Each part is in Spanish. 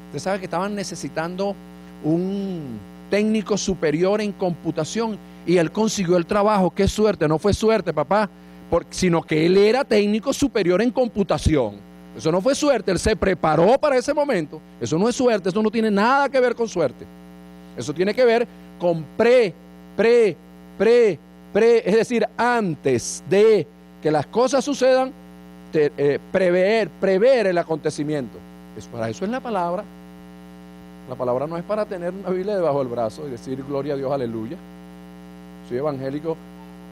Usted sabe que estaban necesitando un técnico superior en computación y él consiguió el trabajo. ¡Qué suerte! No fue suerte, papá, sino que él era técnico superior en computación. Eso no fue suerte, él se preparó para ese momento. Eso no es suerte, eso no tiene nada que ver con suerte. Eso tiene que ver con es decir, antes de que las cosas sucedan, prever el acontecimiento. Para eso es la palabra. La palabra no es para tener una Biblia debajo del brazo y decir gloria a Dios, aleluya. Soy evangélico,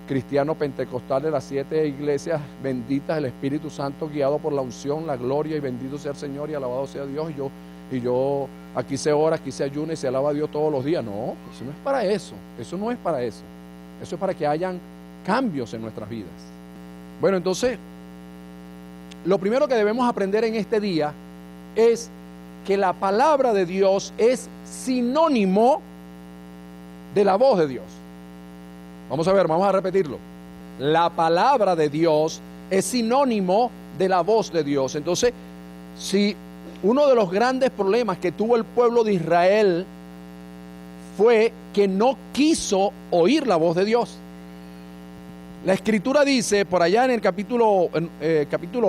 cristiano pentecostal de las 7 iglesias benditas del Espíritu Santo, guiado por la unción, la gloria, y bendito sea el Señor y alabado sea Dios. Y yo aquí se ora, aquí se ayuna y se alaba a Dios todos los días. No, eso no es para eso. Eso no es para eso. Eso es para que hayan cambios en nuestras vidas. Bueno, entonces, lo primero que debemos aprender en este día es que la palabra de Dios es sinónimo de la voz de Dios. Vamos a ver, vamos a repetirlo. La palabra de Dios es sinónimo de la voz de Dios. Entonces, si uno de los grandes problemas que tuvo el pueblo de Israel fue que no quiso oír la voz de Dios. La Escritura dice, por allá en el capítulo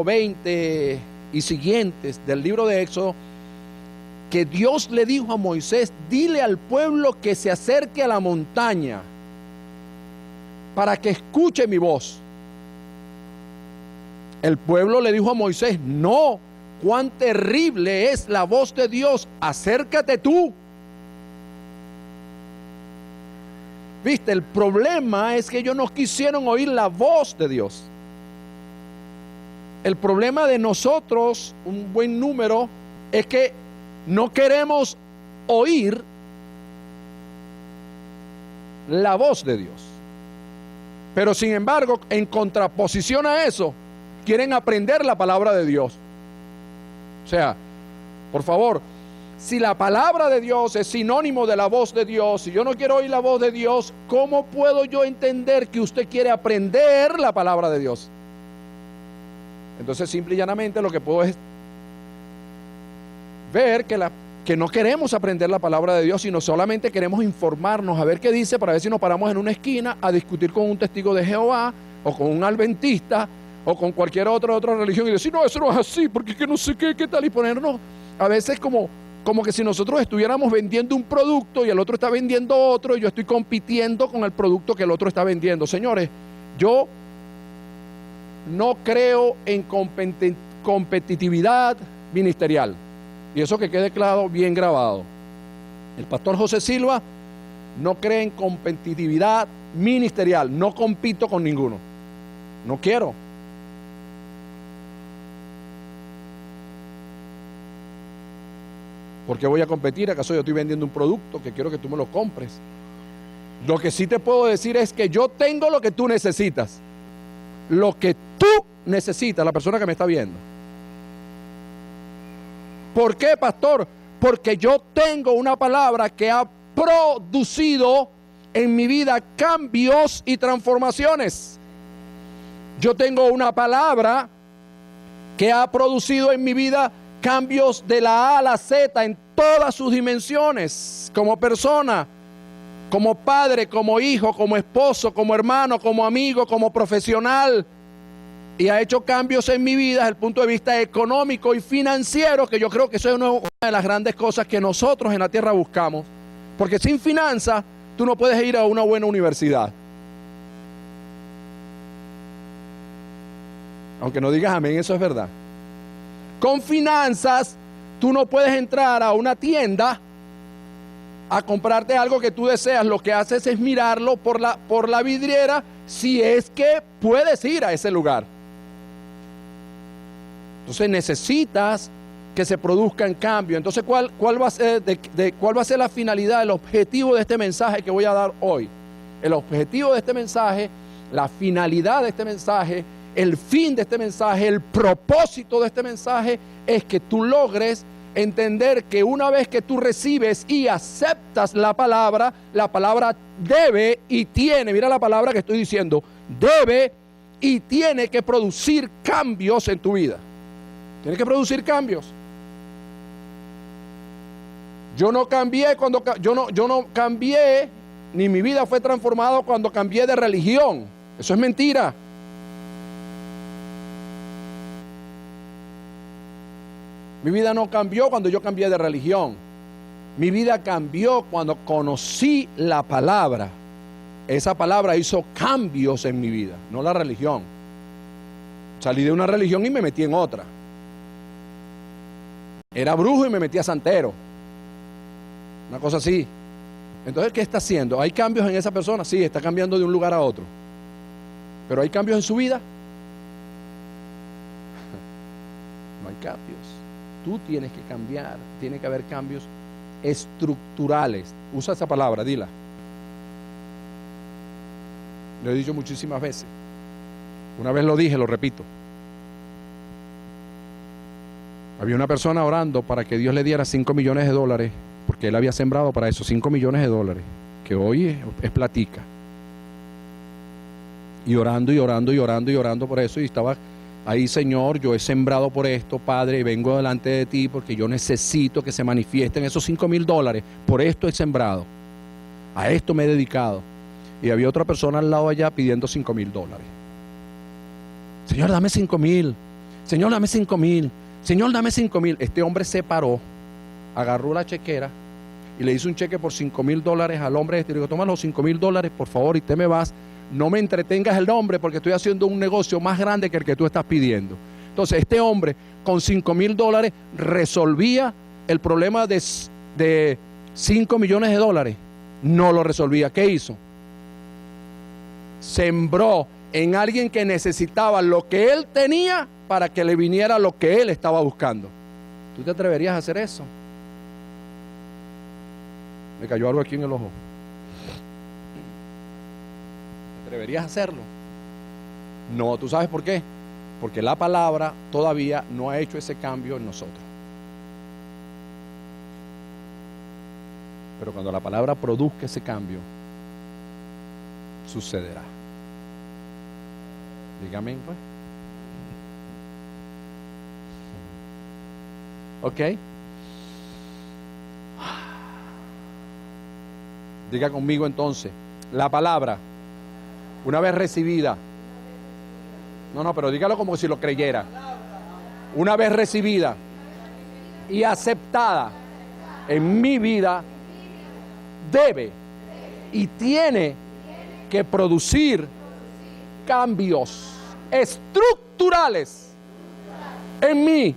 20 y siguientes del libro de Éxodo, que Dios le dijo a Moisés: dile al pueblo que se acerque a la montaña para que escuche mi voz. El pueblo le dijo a Moisés: no, cuán terrible es la voz de Dios, acércate tú. Viste, el problema es que ellos no quisieron oír la voz de Dios. El problema de nosotros, un buen número, es que no queremos oír la voz de Dios. Pero sin embargo, en contraposición a eso, quieren aprender la palabra de Dios. O sea, por favor, si la palabra de Dios es sinónimo de la voz de Dios, si yo no quiero oír la voz de Dios, ¿cómo puedo yo entender que usted quiere aprender la palabra de Dios? Entonces, simple y llanamente, lo que puedo es ver que no queremos aprender la palabra de Dios, sino solamente queremos informarnos, a ver qué dice, para ver si nos paramos en una esquina a discutir con un testigo de Jehová, o con un adventista, o con cualquier otra religión, y decir: no, eso no es así, porque que no sé qué tal, y ponernos a veces como que si nosotros estuviéramos vendiendo un producto y el otro está vendiendo otro, y yo estoy compitiendo con el producto que el otro está vendiendo. Señores, yo no creo en competitividad ministerial. Y eso que quede claro, bien grabado. El pastor José Silva no cree en competitividad ministerial. No compito con ninguno. No quiero. ¿Por qué voy a competir? ¿Acaso yo estoy vendiendo un producto que quiero que tú me lo compres? Lo que sí te puedo decir es que yo tengo lo que tú necesitas. Lo que tú necesitas, la persona que me está viendo. ¿Por qué, pastor? Porque yo tengo una palabra que ha producido en mi vida cambios y transformaciones. Yo tengo una palabra que ha producido en mi vida cambios de la A a la Z en todas sus dimensiones, como persona, como padre, como hijo, como esposo, como hermano, como amigo, como profesional. Y ha hecho cambios en mi vida desde el punto de vista económico y financiero, que yo creo que eso es una de las grandes cosas que nosotros en la tierra buscamos. Porque sin finanzas, tú no puedes ir a una buena universidad. Aunque no digas amén, eso es verdad. Con finanzas, tú no puedes entrar a una tienda a comprarte algo que tú deseas. Lo que haces es mirarlo por la vidriera, si es que puedes ir a ese lugar. Entonces necesitas que se produzcan cambios. Entonces, ¿cuál va a ser cuál va a ser la finalidad, el objetivo de este mensaje que voy a dar hoy? El objetivo de este mensaje, la finalidad de este mensaje, el fin de este mensaje, el propósito de este mensaje es que tú logres entender que una vez que tú recibes y aceptas la palabra debe y tiene, mira la palabra que estoy diciendo, debe y tiene que producir cambios en tu vida. Tiene que producir cambios. Yo no cambié yo no cambié, ni mi vida fue transformada cuando cambié de religión. Eso es mentira. Mi vida no cambió cuando yo cambié de religión. Mi vida cambió cuando conocí la palabra. Esa palabra hizo cambios en mi vida, no la religión. Salí de una religión y me metí en otra. Era brujo y me metí a santero. Una cosa así. Entonces, ¿qué está haciendo? ¿Hay cambios en esa persona? Sí, está cambiando de un lugar a otro. ¿Pero hay cambios en su vida? No hay cambios. Tú tienes que cambiar. Tiene que haber cambios estructurales. Usa esa palabra, dila. Lo he dicho muchísimas veces. Una vez lo dije, lo repito. Había una persona orando para que Dios le diera 5 millones de dólares, porque él había sembrado para eso 5 millones de dólares, que hoy es platica. Y orando y orando y orando y orando por eso, y estaba ahí: Señor, yo he sembrado por esto, Padre, y vengo delante de ti porque yo necesito que se manifiesten esos 5 mil dólares. Por esto he sembrado, a esto me he dedicado. Y había otra persona al lado allá pidiendo 5 mil dólares. Señor, dame 5 mil. Señor, dame 5 mil. Señor, dame 5 mil. Este hombre se paró, agarró la chequera y le hizo un cheque por 5 mil dólares al hombre este. Le digo: toma los 5 mil dólares, por favor, y te me vas. No me entretengas el nombre porque estoy haciendo un negocio más grande que el que tú estás pidiendo. Entonces, este hombre con 5 mil dólares resolvía el problema de 5 millones de dólares. No lo resolvía. ¿Qué hizo? Sembró en alguien que necesitaba lo que él tenía para que le viniera lo que él estaba buscando. ¿Tú te atreverías a hacer eso? Me cayó algo aquí en el ojo. ¿Te atreverías a hacerlo? No. ¿Tú sabes por qué? Porque la palabra todavía no ha hecho ese cambio en nosotros. Pero cuando la palabra produzca ese cambio, sucederá. Dígame, pues. ¿Ok? Diga conmigo entonces: la palabra, una vez recibida. No, pero dígalo como si lo creyera. Una vez recibida y aceptada en mi vida, debe y tiene que producir cambios estructurales en mí,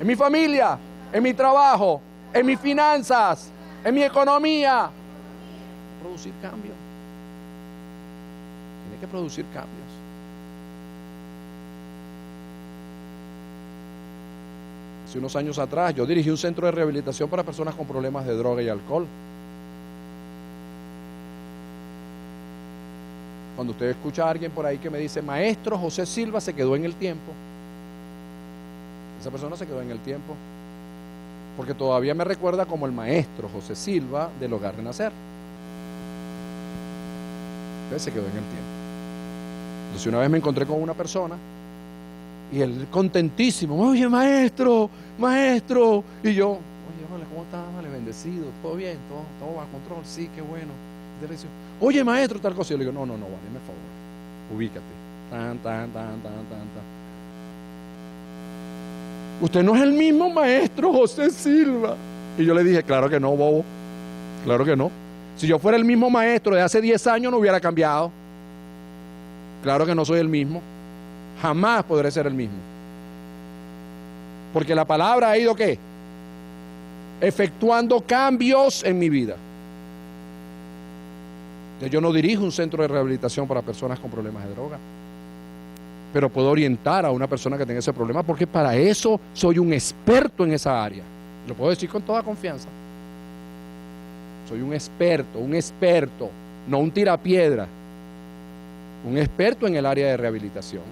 en mi familia, en mi trabajo, en mis finanzas, en mi economía. Producir cambios. Tiene que producir cambios. Hace unos años atrás yo dirigí un centro de rehabilitación para personas con problemas de droga y alcohol. Cuando usted escucha a alguien por ahí que me dice: maestro José Silva se quedó en el tiempo, esa persona se quedó en el tiempo porque todavía me recuerda como el maestro José Silva del Hogar Renacer. Entonces se quedó en el tiempo. Entonces una vez me encontré con una persona y él contentísimo: oye, maestro, y yo: oye, vale, ¿cómo estás? Vale, bendecido, todo bien, todo bajo control, sí, qué bueno. Oye, maestro, tal cosa. Yo le digo: no, dime el favor, ubícate. Tan. Usted no es el mismo maestro José Silva. Y yo le dije: claro que no, bobo, claro que no. Si yo fuera el mismo maestro de hace 10 años no hubiera cambiado. Claro que no soy el mismo. Jamás podré ser el mismo. Porque la palabra ha ido, ¿qué? Efectuando cambios en mi vida. Yo no dirijo un centro de rehabilitación para personas con problemas de droga, pero puedo orientar a una persona que tenga ese problema, porque para eso soy un experto en esa área. Lo puedo decir con toda confianza. Soy un experto, no un tirapiedra, un experto en el área de rehabilitación.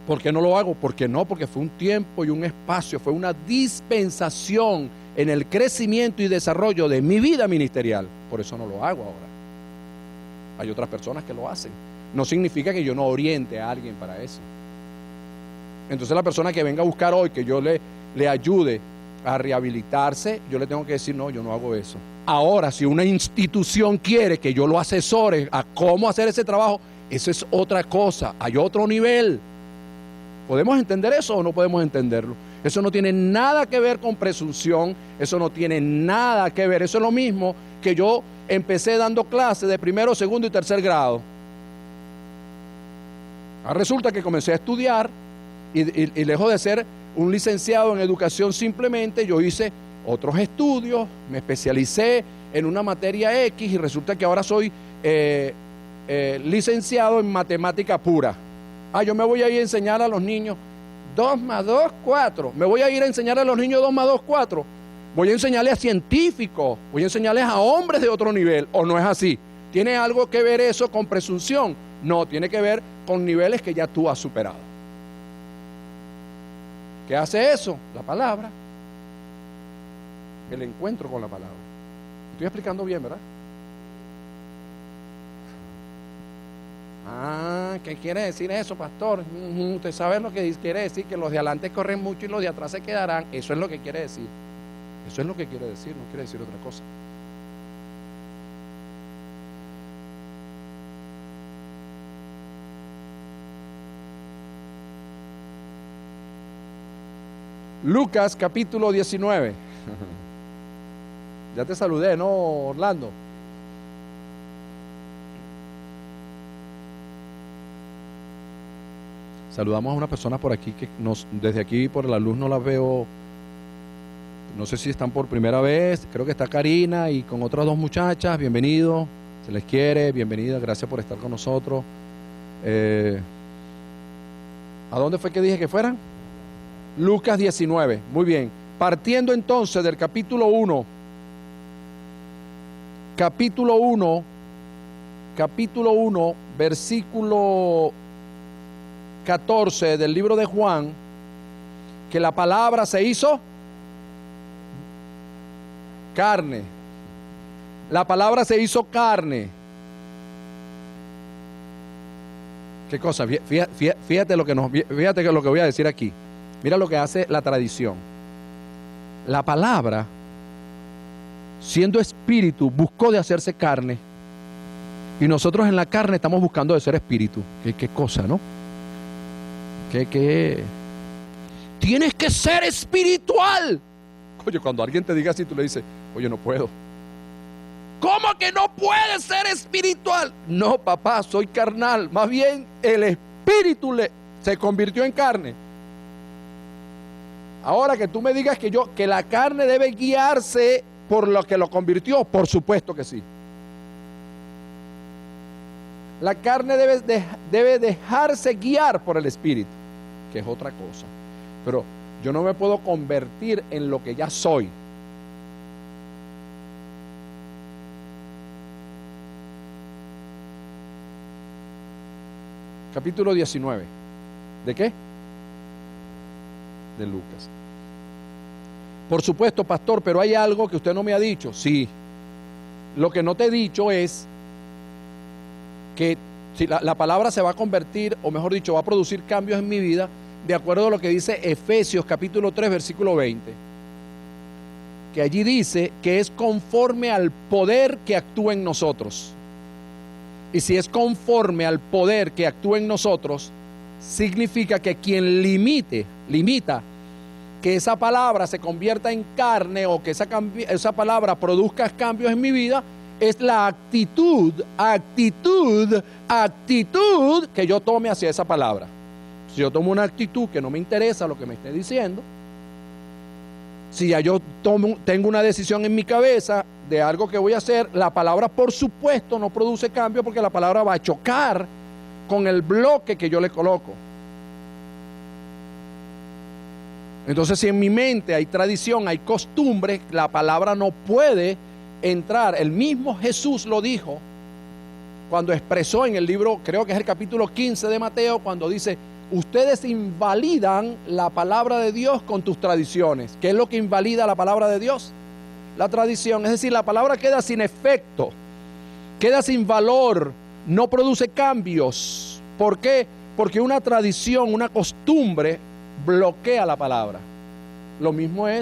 ¿Por qué no lo hago? Porque fue un tiempo y un espacio, fue una dispensación en el crecimiento y desarrollo de mi vida ministerial. Por eso no lo hago ahora. Hay otras personas que lo hacen. No significa que yo no oriente a alguien para eso. Entonces la persona que venga a buscar hoy, que yo le ayude a rehabilitarse, yo le tengo que decir, no, yo no hago eso. Ahora, si una institución quiere que yo lo asesore a cómo hacer ese trabajo, eso es otra cosa, hay otro nivel. ¿Podemos entender eso o no podemos entenderlo? Eso no tiene nada que ver con presunción, eso no tiene nada que ver, eso es lo mismo que yo empecé dando clases de primero, segundo y tercer grado. Resulta que comencé a estudiar y lejos de ser un licenciado en educación simplemente, yo hice otros estudios, me especialicé en una materia X y resulta que ahora soy licenciado en matemática pura. Yo me voy a ir a enseñar a los niños 2 más 2, 4. Me voy a ir a enseñar a los niños 2 más 2, 4. Voy a enseñarles a científicos, voy a enseñarles a hombres de otro nivel. ¿O no es así? ¿Tiene algo que ver eso con presunción? No, tiene que ver con niveles que ya tú has superado. ¿Qué hace eso? La palabra. El encuentro con la palabra. Estoy explicando bien, ¿verdad? ¿Qué quiere decir eso, pastor? Usted sabe lo que quiere decir, que los de adelante corren mucho y los de atrás se quedarán. Eso es lo que quiere decir. Eso es lo que quiere decir, no quiere decir otra cosa. Lucas capítulo 19. Ya te saludé, ¿no, Orlando? Saludamos a una persona por aquí que desde aquí por la luz no la veo. No sé si están por primera vez. Creo que está Karina y con otras 2 muchachas. Bienvenido, se les quiere, bienvenida, gracias por estar con nosotros. ¿A dónde fue que dije que fueran? Lucas 19, muy bien. Partiendo entonces del capítulo 1, versículo 14 del libro de Juan, que la palabra se hizo carne. La palabra se hizo carne. ¿Qué cosa? Fíjate lo que voy a decir aquí. Mira lo que hace la tradición. La palabra, siendo espíritu, buscó de hacerse carne. Y nosotros en la carne estamos buscando de ser espíritu. ¿Qué cosa, no? ¿Qué? Tienes que ser espiritual. Oye, cuando alguien te diga así, tú le dices, oye, no puedo. ¿Cómo que no puedes ser espiritual? No, papá, soy carnal. Más bien, el espíritu se convirtió en carne. Ahora que tú me digas que la carne debe guiarse por lo que lo convirtió, por supuesto que sí. La carne debe dejarse guiar por el espíritu, que es otra cosa. Pero yo no me puedo convertir en lo que ya soy. Capítulo 19. ¿De qué? De Lucas. Por supuesto, pastor, pero hay algo que usted no me ha dicho. Sí. Lo que no te he dicho es que si la palabra se va a convertir, o mejor dicho, va a producir cambios en mi vida, de acuerdo a lo que dice Efesios capítulo 3, versículo 20. Que allí dice que es conforme al poder que actúa en nosotros. Y si es conforme al poder que actúa en nosotros, significa que quien limita que esa palabra se convierta en carne o que esa palabra produzca cambios en mi vida, es la actitud que yo tome hacia esa palabra. Si yo tomo una actitud que no me interesa lo que me esté diciendo, si ya yo tengo una decisión en mi cabeza de algo que voy a hacer, la palabra por supuesto no produce cambio porque la palabra va a chocar con el bloque que yo le coloco. Entonces, si en mi mente hay tradición, hay costumbre, la palabra no puede entrar. El mismo Jesús lo dijo cuando expresó en el libro, creo que es el capítulo 15 de Mateo, cuando dice: ustedes invalidan la palabra de Dios con tus tradiciones. ¿Qué es lo que invalida la palabra de Dios? La tradición. Es decir, la palabra queda sin efecto, queda sin valor, no produce cambios. ¿Por qué? Porque una tradición, una costumbre bloquea la palabra. Lo mismo es